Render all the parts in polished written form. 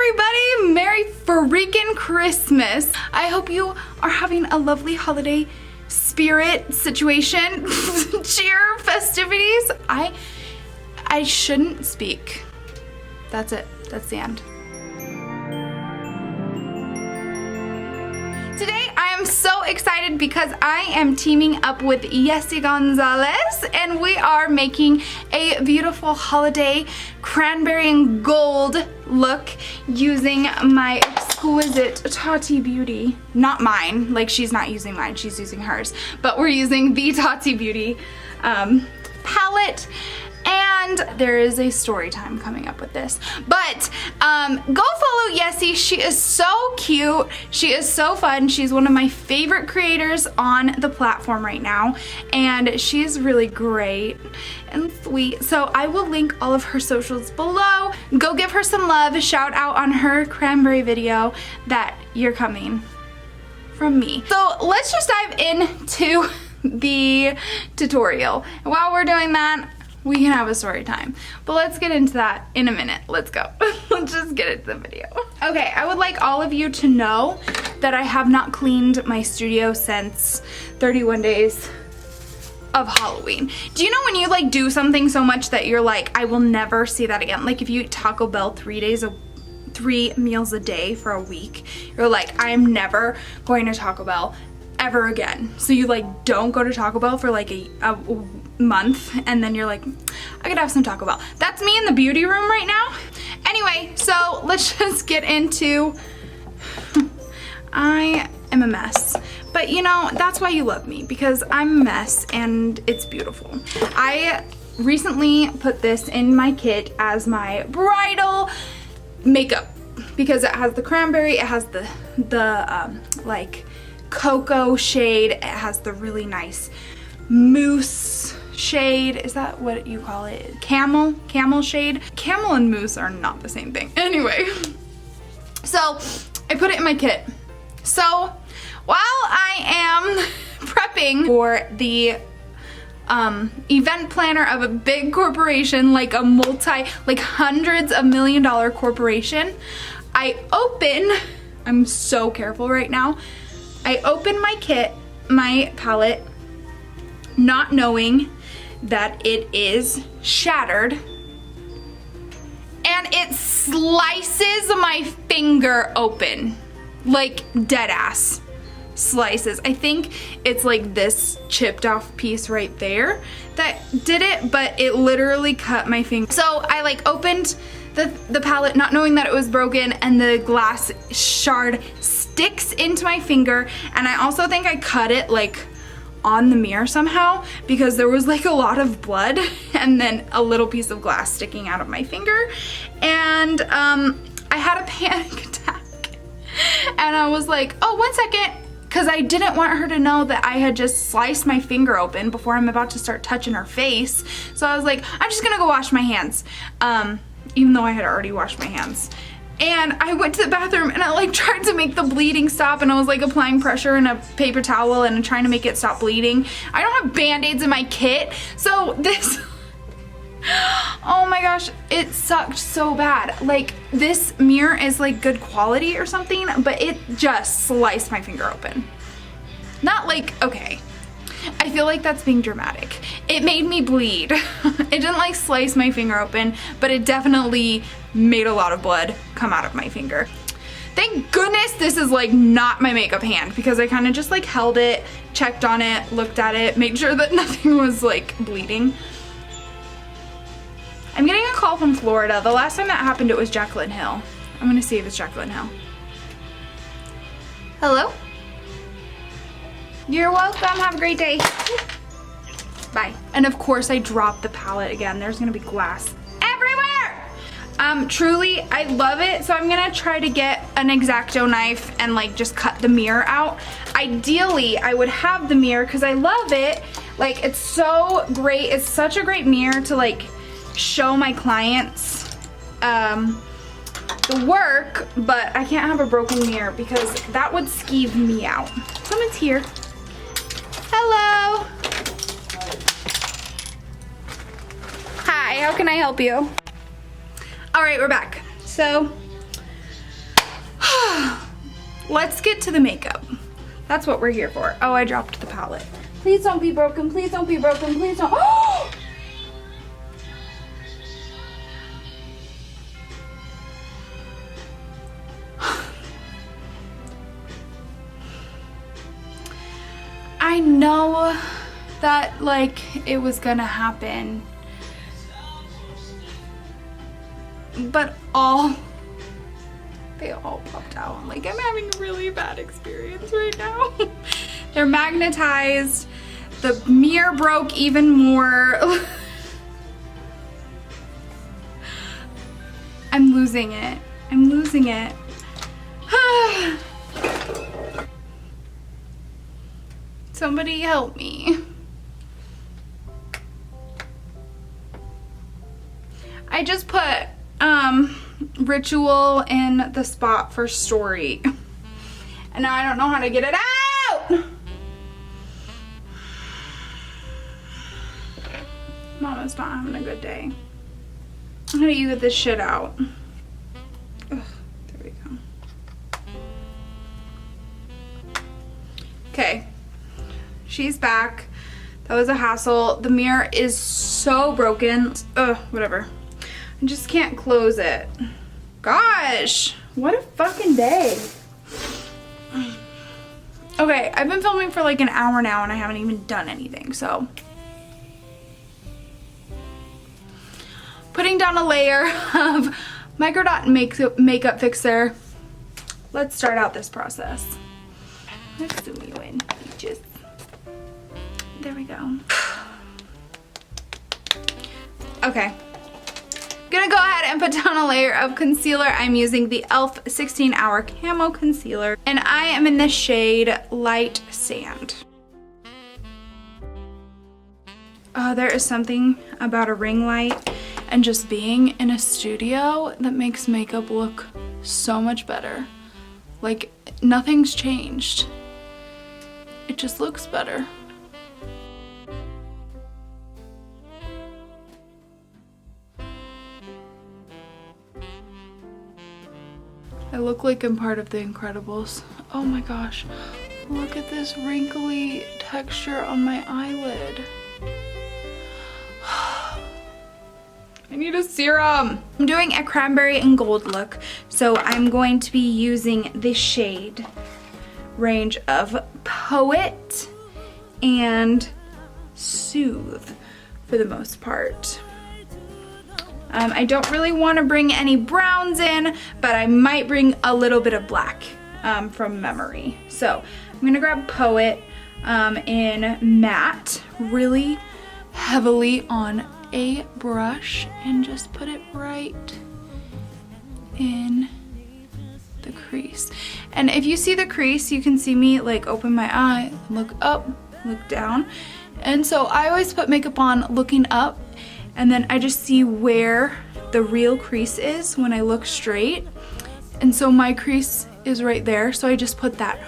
everybody! Merry freaking Christmas! I hope you are having a lovely holiday spirit situation, cheer, festivities. I shouldn't speak. That's it. That's the end. Today I am so excited because I am teaming up with Yessie Gonzalez and we are making a beautiful holiday cranberry and gold look using my exquisite Tati Beauty. Not mine, like she's not using mine, she's using hers. But we're using the Tati Beauty palette. And there is a story time coming up with this. But go follow Yessie. She is so cute. She is so fun. She's one of my favorite creators on the platform right now. And she's really great and sweet. So I will link all of her socials below. Go give her some love. Shout out on her cranberry video that you're coming from me. So let's just dive into the tutorial. While we're doing that, we can have a story time. But let's get into that in a minute. Let's go. Let's just get into the video. Okay, I would like all of you to know that I have not cleaned my studio since 31 days of Halloween. Do you know when you like do something so much that you're like, I will never see that again? Like if you eat Taco Bell 3 meals a day for a week, you're like, I am never going to Taco Bell ever again. So you like don't go to Taco Bell for like a month and then you're like, I could have some Taco Bell. That's me in the beauty room right now. Anyway, so let's just get into, I am a mess. But you know, that's why you love me, because I'm a mess and it's beautiful. I recently put this in my kit as my bridal makeup because it has the cranberry, it has the like cocoa shade, it has the really nice mousse shade. Is that what you call it? Camel shade. Camel and mousse are not the same thing. Anyway, so I put it in my kit. So while I am prepping for the event planner of a big corporation, like a like hundreds of $1-million corporation, I'm so careful right now. I open my kit, my palette, not knowing that it is shattered, and it slices my finger open, like dead ass slices. I think it's like this chipped off piece right there that did it, but it literally cut my finger. So I like opened the palette not knowing that it was broken, and the glass shard sticks into my finger, and I also think I cut it like on the mirror somehow because there was like a lot of blood and then a little piece of glass sticking out of my finger, and I had a panic attack and I was like, oh, 1 second, because I didn't want her to know that I had just sliced my finger open before I'm about to start touching her face. So I was like, I'm just gonna go wash my hands, even though I had already washed my hands. And I went to the bathroom and I like tried to make the bleeding stop, and I was like applying pressure in a paper towel and trying to make it stop bleeding. I don't have band-aids in my kit, so this, oh my gosh, it sucked so bad. Like this mirror is like good quality or something, but it just sliced my finger open. Not like, okay, I feel like that's being dramatic. It made me bleed. It didn't like slice my finger open, but it definitely made a lot of blood come out of my finger. Thank goodness this is like not my makeup hand, because I kind of just like held it, checked on it, looked at it, made sure that nothing was like bleeding. I'm getting a call from Florida. The last time that happened, it was Jaclyn Hill. I'm gonna see if it's Jaclyn Hill. Hello? You're welcome. Have a great day. Bye. And of course I dropped the palette again. There's gonna be glass everywhere. Truly, I love it. So I'm gonna try to get an X-Acto knife and like just cut the mirror out. Ideally, I would have the mirror because I love it. Like it's so great. It's such a great mirror to like show my clients the work, but I can't have a broken mirror because that would skeeve me out. Someone's here. Hello. Hi, how can I help you? All right, we're back. So Let's get to the makeup. That's what we're here for. Oh, I dropped the palette. Please don't be broken. Please don't be broken. Please don't. I know that like it was gonna happen, but they all popped out. Like, I'm having a really bad experience right now. They're magnetized. The mirror broke even more. I'm losing it. I'm losing it. Somebody help me. I just put Ritual in the spot for Story. And now I don't know how to get it out. Mama's not having a good day. How do you get this shit out? Ugh, there we go. Okay. She's back. That was a hassle. The mirror is so broken. Ugh, whatever. I just can't close it. Gosh, what a fucking day. Okay, I've been filming for like an hour now and I haven't even done anything, so. Putting down a layer of Micro Dot Makeup Fixer. Let's start out this process. Let's zoom you in, peaches. There we go. Okay. Gonna go ahead and put down a layer of concealer. I'm using the e.l.f. 16-Hour Camo Concealer, and I am in the shade Light Sand. There is something about a ring light and just being in a studio that makes makeup look so much better. Like, nothing's changed. It just looks better. I look like I'm part of The Incredibles. Oh my gosh, look at this wrinkly texture on my eyelid. I need a serum. I'm doing a cranberry and gold look, so I'm going to be using the shade range of Poet and Soothe for the most part. I don't really want to bring any browns in, but I might bring a little bit of black from memory. So I'm gonna grab Poet in matte really heavily on a brush and just put it right in the crease. And if you see the crease, you can see me like open my eye, look up, look down. And so I always put makeup on looking up, and then I just see where the real crease is when I look straight. And so my crease is right there, so I just put that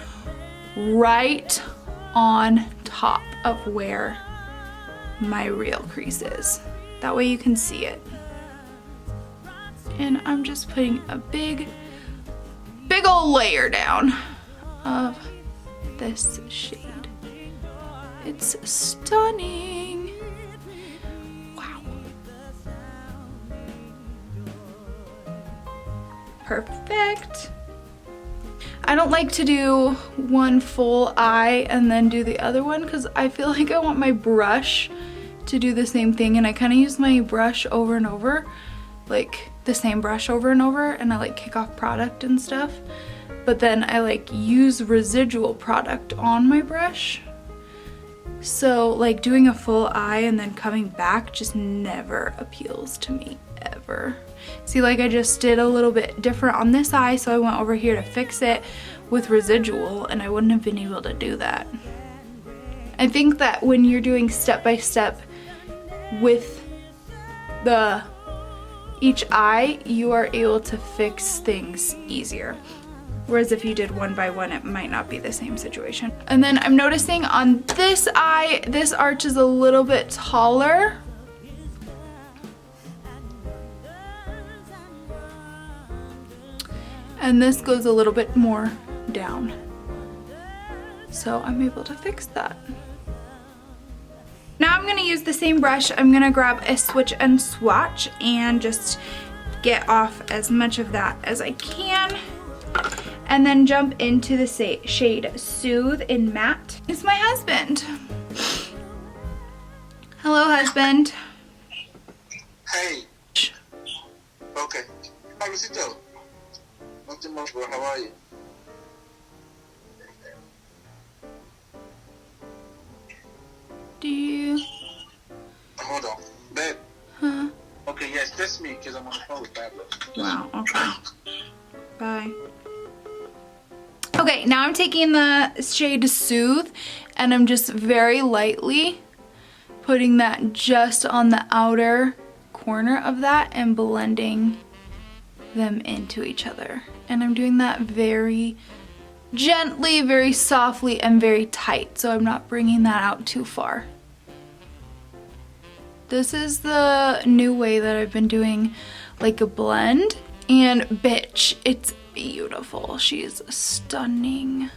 right on top of where my real crease is. That way you can see it. And I'm just putting a big old layer down of this shade. It's stunning. Wow. Perfect. I don't like to do one full eye and then do the other one because I feel like I want my brush to do the same thing, and I kind of use my brush over and over, like the same brush over and over, and I like kick off product and stuff, but then I like use residual product on my brush. So like doing a full eye and then coming back just never appeals to me, ever. See, like I just did a little bit different on this eye, so I went over here to fix it with residual, and I wouldn't have been able to do that. I think that when you're doing step by step with each eye, you are able to fix things easier. Whereas if you did one by one, it might not be the same situation. And then I'm noticing on this eye, this arch is a little bit taller. and this goes a little bit more down. So I'm able to fix that. Now I'm gonna use the same brush. I'm gonna grab a switch and swatch and just get off as much of that as I can. And then jump into the shade Soothe in Matte. It's my husband. Hello, husband. Hey. Okay. Marisito. Not too much, bro. How are you? Do you? Hold on. Babe. Huh? Okay, yes, that's me because I'm on the phone with Pablo. Wow, okay. Bye. Okay, now I'm taking the shade Soothe and I'm just very lightly putting that just on the outer corner of that and blending them into each other. And I'm doing that very gently, very softly, and very tight, so I'm not bringing that out too far. This is the new way that I've been doing like a blend, and bitch, it's beautiful. She's stunning.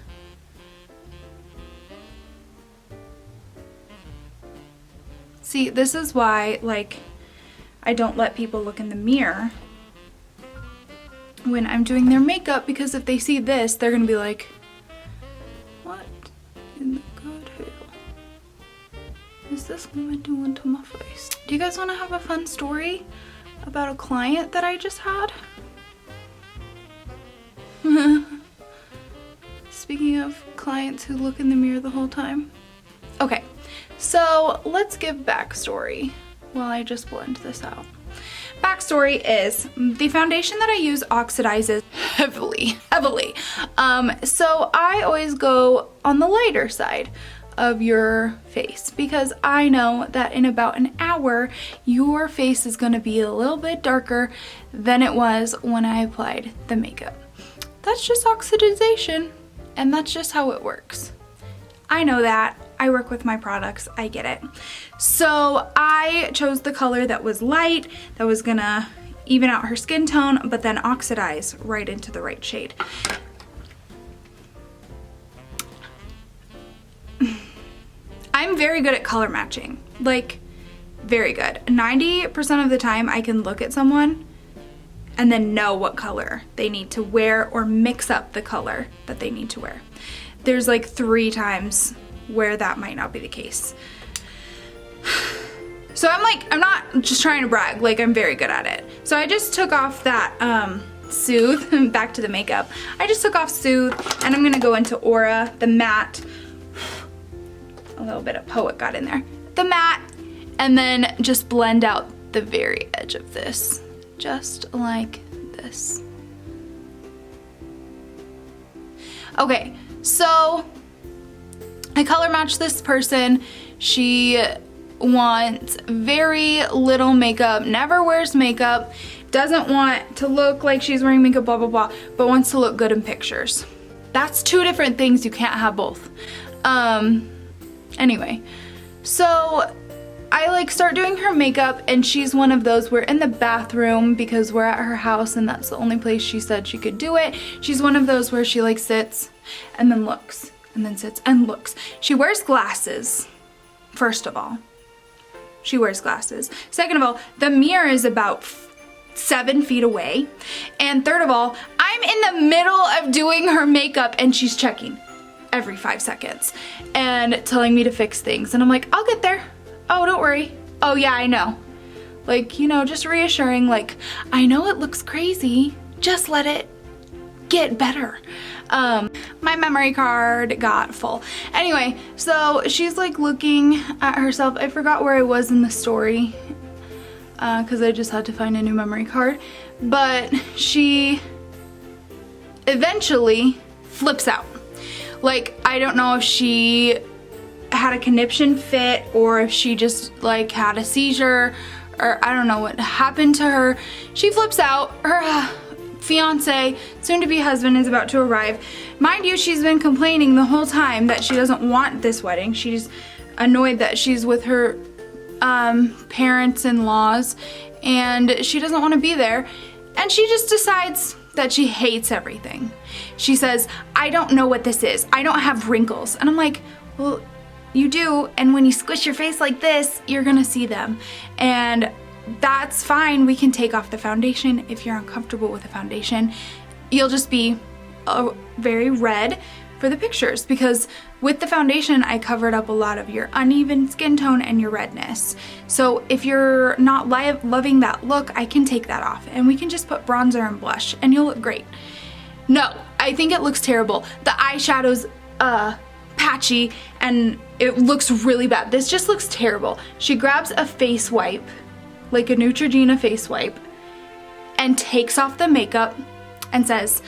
See, this is why, like, I don't let people look in the mirror when I'm doing their makeup, because if they see this, they're gonna be like, what in the good hell is this woman doing to my face? Do you guys want to have a fun story about a client that I just had? Speaking of clients who look in the mirror the whole time. Okay, so let's give backstory while I just blend this out. Backstory is the foundation that I use oxidizes heavily. So I always go on the lighter side of your face because I know that in about an hour your face is going to be a little bit darker than it was when I applied the makeup. That's just oxidization, and that's just how it works. I know that. I work with my products. I get it. So I chose the color that was light, that was gonna even out her skin tone, but then oxidize right into the right shade. I'm very good at color matching. Like, very good. 90% of the time I can look at someone and then know what color they need to wear or mix up the color that they need to wear. There's like 3 times where that might not be the case. So I'm not just trying to brag, like I'm very good at it. So I just took off that Soothe, back to the makeup. I just took off Soothe and I'm gonna go into Aura, the matte. A little bit of Poet got in there. The matte, and then just blend out the very edge of this, just like this. Okay, so I color match this person. She wants very little makeup, never wears makeup, doesn't want to look like she's wearing makeup, blah, blah, blah, but wants to look good in pictures. That's 2 different things. You can't have both. Anyway, so I like start doing her makeup, and she's one of those, we're in the bathroom because we're at her house and that's the only place she said she could do it. She's one of those where she like sits and then looks and then sits and looks. She wears glasses, first of all. She wears glasses. Second of all, the mirror is about 7 feet away. And third of all, I'm in the middle of doing her makeup and she's checking every 5 seconds and telling me to fix things. And I'm like, I'll get there. Oh, don't worry. Oh yeah, I know. Like, you know, just reassuring, like, I know it looks crazy, just let it get better. My memory card got full. Anyway, so she's like looking at herself. I forgot where I was in the story because I just had to find a new memory card. But she eventually flips out. Like, I don't know if she had a conniption fit or if she just like had a seizure, or I don't know what happened to her. She flips out. Her fiance, soon to be husband, is about to arrive. Mind you, she's been complaining the whole time that she doesn't want this wedding. She's annoyed that she's with her parents-in-laws and she doesn't want to be there. And she just decides that she hates everything. She says, I don't know what this is. I don't have wrinkles. And I'm like, well, you do. And when you squish your face like this, you're gonna see them. And that's fine. We can take off the foundation if you're uncomfortable with the foundation. You'll just be very red for the pictures, because with the foundation I covered up a lot of your uneven skin tone and your redness. So if you're not loving that look, I can take that off and we can just put bronzer and blush and you'll look great. No, I think it looks terrible. The eyeshadow's patchy and it looks really bad. This just looks terrible. She grabs a face wipe, like a Neutrogena face wipe, and takes off the makeup and says,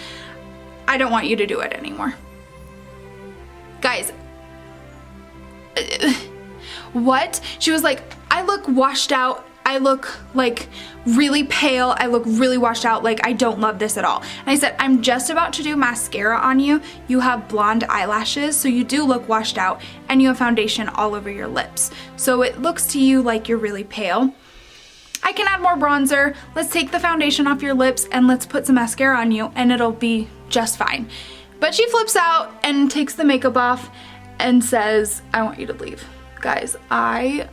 I don't want you to do it anymore. Guys, what? She was like, I look washed out. I look like really pale. I look really washed out. Like, I don't love this at all. And I said, I'm just about to do mascara on you. You have blonde eyelashes, so you do look washed out, and you have foundation all over your lips. So it looks to you like you're really pale. I can add more bronzer. Let's take the foundation off your lips and let's put some mascara on you and it'll be just fine. But she flips out and takes the makeup off and says, I want you to leave. Guys, oh,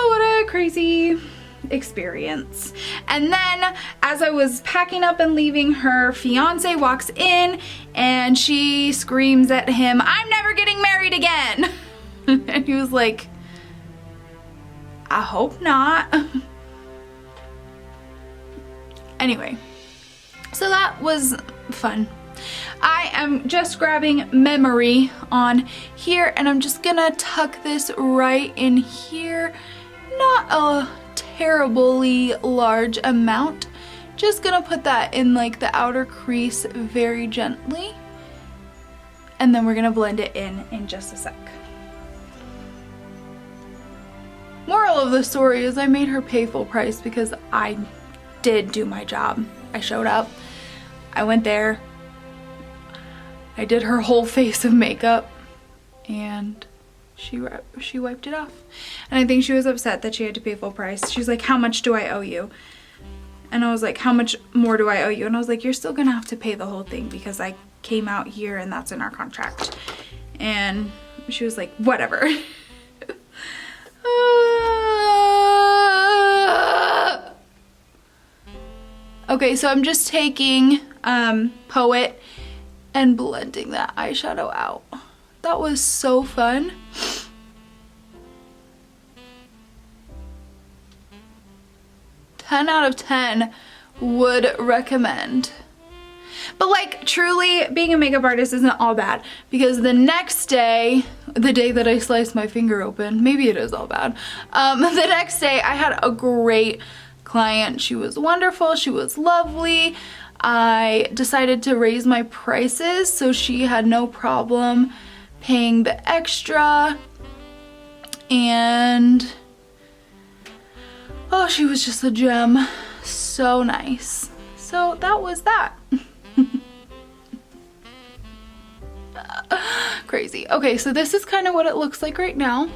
what a crazy experience. And then as I was packing up and leaving, her fiance walks in and she screams at him, I'm never getting married again. And he was like, I hope not. Anyway, so that was fun. I am just grabbing Memory on here and I'm just gonna tuck this right in here. Not a terribly large amount. Just gonna put that in like the outer crease very gently. And then we're gonna blend it in just a sec. Moral of the story is I made her pay full price because I did do my job. I showed up, I went there, I did her whole face of makeup, and she wiped it off. And I think she was upset that she had to pay full price. She's like, how much do I owe you? And I was like, how much more do I owe you? And I was like, you're still gonna have to pay the whole thing because I came out here and that's in our contract. And she was like, whatever. Okay, so I'm just taking Poet and blending that eyeshadow out. That was so fun. "10 out of 10 would recommend." But like, truly, being a makeup artist isn't all bad, because the next day, the day that I sliced my finger open, maybe it is all bad. The next day I had a great client. She was wonderful, she was lovely. I decided to raise my prices, so she had no problem paying the extra. And oh, she was just a gem. So nice. So that was that. Crazy. Okay, so this is kind of what it looks like right now.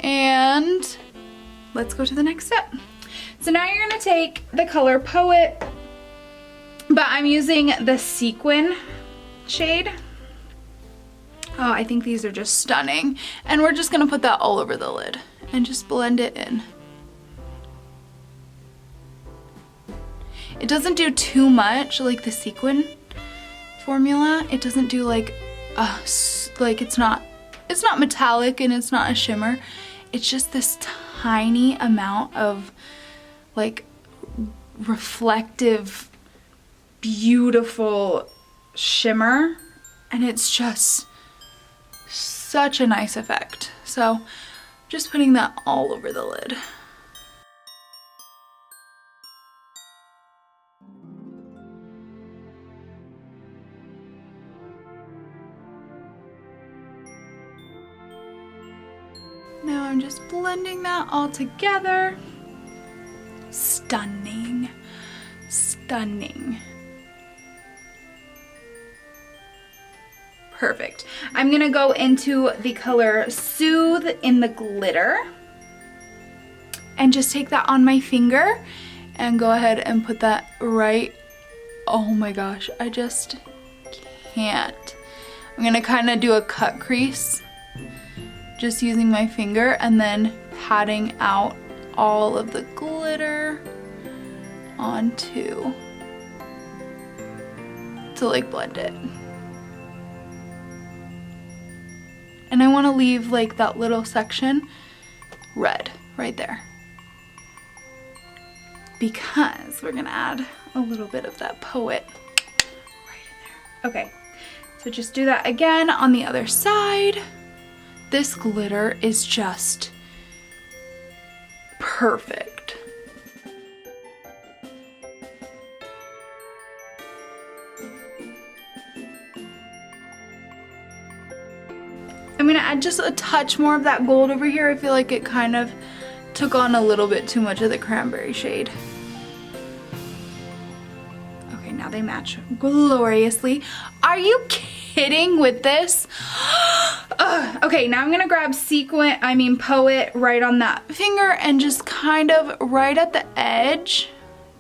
And let's go to the next step. So now you're gonna take the color Poet, but I'm using the Sequin shade. Oh, I think these are just stunning. And we're just gonna put that all over the lid and just blend it in. It doesn't do too much like the Sequin formula. It doesn't do like it's not metallic and it's not a shimmer. It's just this tiny amount of like reflective, beautiful shimmer, and it's just such a nice effect. So just putting that all over the lid. Now I'm just blending that all together. Stunning, stunning. Perfect. I'm gonna go into the color Soothe in the glitter and just take that on my finger and go ahead and put that right. Oh my gosh, I just can't. I'm gonna kind of do a cut crease, just using my finger, and then patting out all of the glitter onto to like blend it. And I want to leave like that little section red right there, because we're gonna add a little bit of that poet right in there. Okay, so just do that again on the other side. This glitter is just perfect. I'm gonna add just a touch more of that gold over here. I feel like it kind of took on a little bit too much of the cranberry shade. Okay, now they match gloriously. Are you kidding with this? Okay, now I'm gonna grab Poet right on that finger and just kind of right at the edge,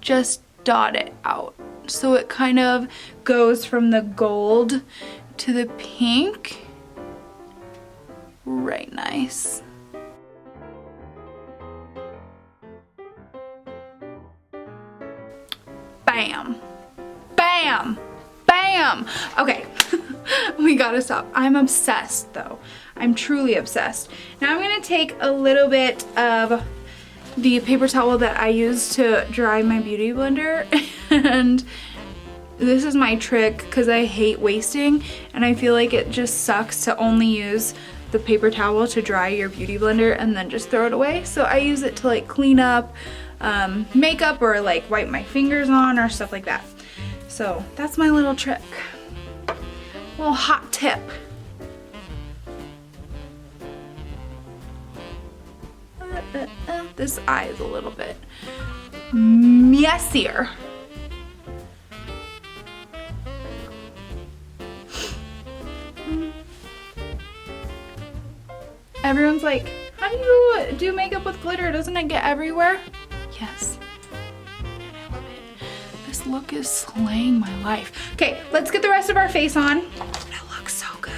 just dot it out. So it kind of goes from the gold to the pink. Right, nice. Bam, bam, bam. Okay, we gotta stop. I'm obsessed though. I'm truly obsessed. Now I'm gonna take a little bit of the paper towel that I use to dry my beauty blender, and this is my trick because I hate wasting, and I feel like it just sucks to only use the paper towel to dry your beauty blender and then just throw it away. So I use it to like clean up makeup or like wipe my fingers on or stuff like that. So that's my little trick. Little hot tip. This eye is a little bit messier. Everyone's like, how do you do makeup with glitter? Doesn't it get everywhere? Yes. And I love it. This look is slaying my life. Okay, let's get the rest of our face on. It looks so good.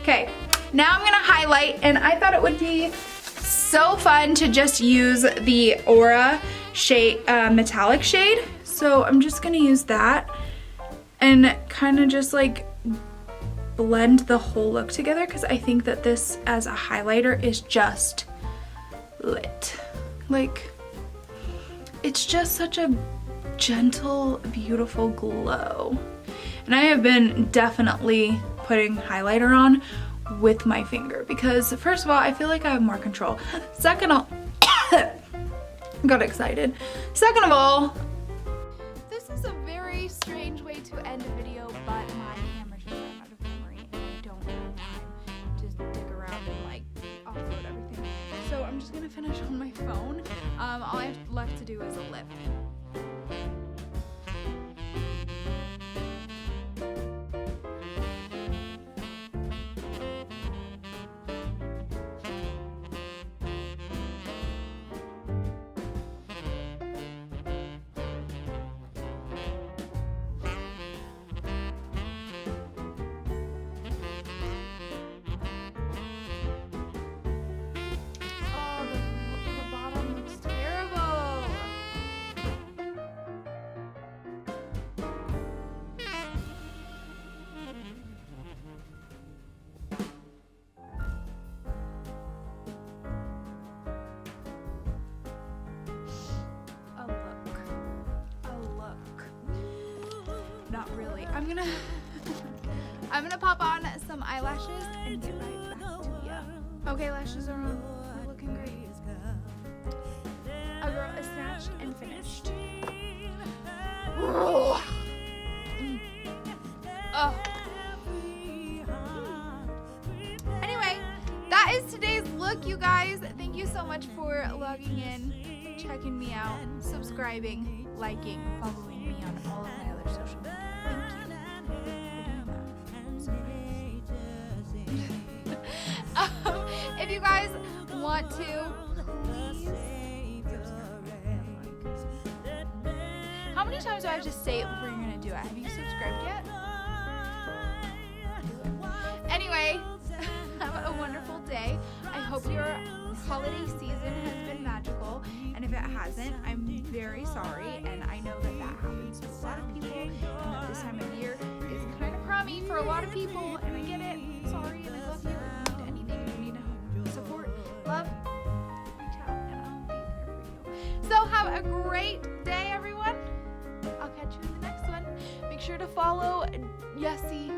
Okay, now I'm gonna highlight, and I thought it would be so fun to just use the Aura shade, metallic shade. So I'm just gonna use that and kind of just like blend the whole look together, because I think that this as a highlighter is just lit. Like, it's just such a gentle, beautiful glow. And I have been definitely putting highlighter on with my finger because, first of all, I feel like I have more control. Second of all, got excited. Second of all, this is a very strange way to end a video, but my camera just ran out of memory and I don't have time to dig around and like offload everything. So I'm just gonna finish on my phone. All I have left to do is a lip. Not really. I'm gonna pop on some eyelashes and get right back to you. Okay, lashes are on. We're looking great. A girl is snatched and finished. Oh. Anyway, that is today's look, you guys. Thank you so much for logging in, checking me out, subscribing, liking, following me on all of my other social media. If you guys want to, please subscribe and like. many times do I have to say it before you're gonna do it? Have you subscribed yet? Anyway, have a wonderful day. I hope your holiday season has been magical, and if it hasn't, I'm very sorry, and I know that that happens to a lot of people, and that this time of year is kind of crummy for a lot of people, and I get it. I'm sorry, and I love you. If you need anything, if you need support, love, reach out, and I'll be there for you. So have a great day, everyone. I'll catch you in the next one. Make sure to follow Yessie